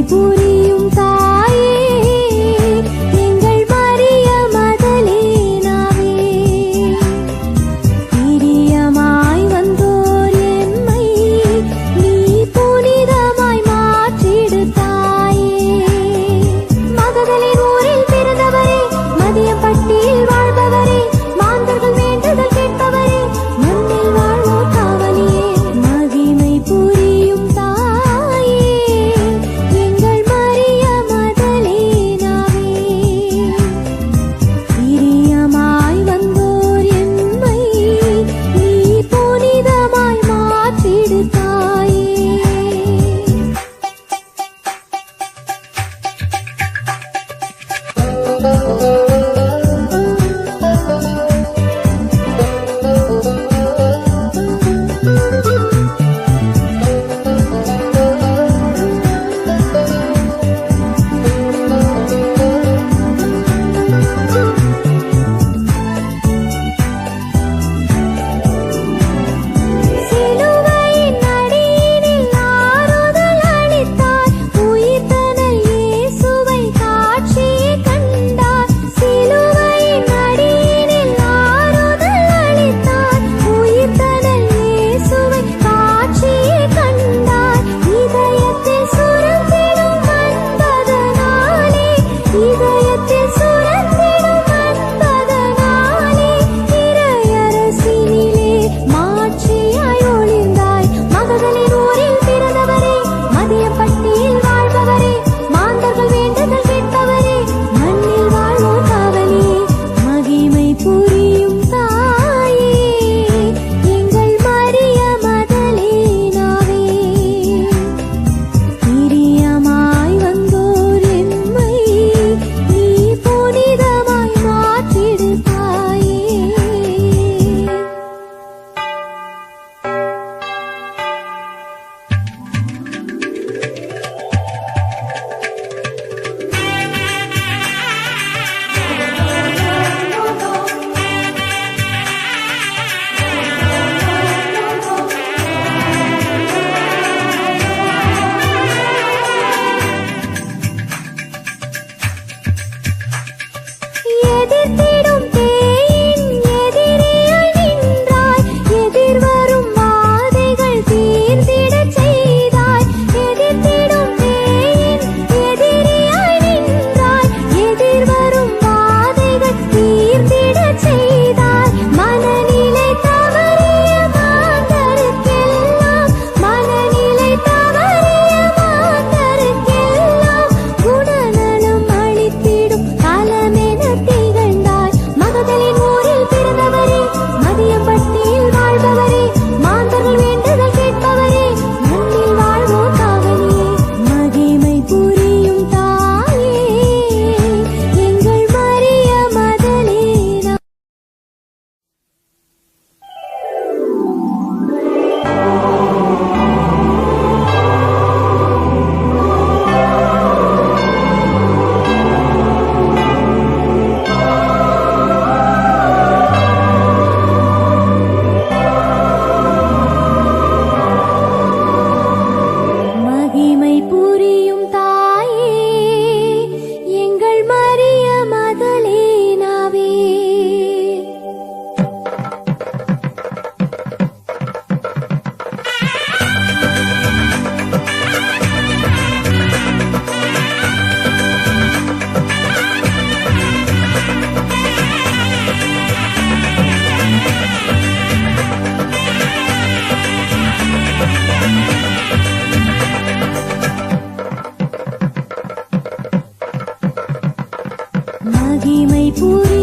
புரியும் தாயே எங்கள் மரிய மதலேனாவே பிரியமாய் வந்தோர் எம்மை நீ புனிதமாய் மாற்றிடு தாயே மகதலின் ஊரில் பிறந்தவரே மதியம் பட்டியில் வாழ்பவரே மாந்தர்கள் வேண்டுதல் கேட்பவரே மண்ணில் வாழ்வோர் காவலியே மகிமை புரியும் தாயே எங்கள் மரிய மதலேனாவே பிரியமாய் வந்தோர் எம்மை நீ புனிதமாய் மாற்றிடு தாயே. சிலுவையின் அடியினில் ஆறுதல் அளித்தார் உயிர்த்தனல் இயேசுவை காட்சியே கண்டார் சிலுவையின் அடியினில் ஆறுதல் அளித்தார் உயிர்த்தனல் இயேசுவை காட்சியே கண்டார் இதயத்தில் சுரந்திடும் அன்பதனாலே இதயத்தில் சுரந்திடும் அன்பதனாலே இறையரசினிலே மாட்சியாய் ஒளிர்ந்தாய் மகதலின் ஊரில் பிறந்தவரே மதியம் பட்டியில் வாழ்பவரே மாந்தர்கள் வேண்டுதல் கேட்பவரே மண்ணில் வாழ்வோர் காவலியே மகிமை புரியும் தாயே எங்கள் மரிய மதலேனாவே பிரியமாய் வந்தோர் எம்மை நீ புனிதமாய் மாற்றிடு தாயே. எதிர்த்திடும் பேயின் எதிரியாய் நின்றாய் எதிர்வரும் வாதைகள் தீர்ந்திடச் செய்தாய் எதிர்த்திடும் பேயின் எதிரியாய் நின்றாய் எதிர்வரும் வாதைகள் தீர்ந்திடச் செய்தாய் மனநிலை தவறிய மாந்தருக்கெல்லாம் மனநிலை தவறிய மாந்தருக்கெல்லாம் குணநலம் அளித்திடும் களமென திகழ்ந்தாய் மகதலின் ஊரில் பிறந்தவரே மதியம் பட்டியில் வாழ்பவரே மாந்தர்கள் வேண்டுதல் கேட்பவரே மண்ணில் வாழ்வோர் காவலியே மகிமை புரியும் தாயே எங்கள் மரிய மதலேனா. மகிமை புரியும் தாயே எங்கள் மரிய மதலேனாவே மகிமை புரியும்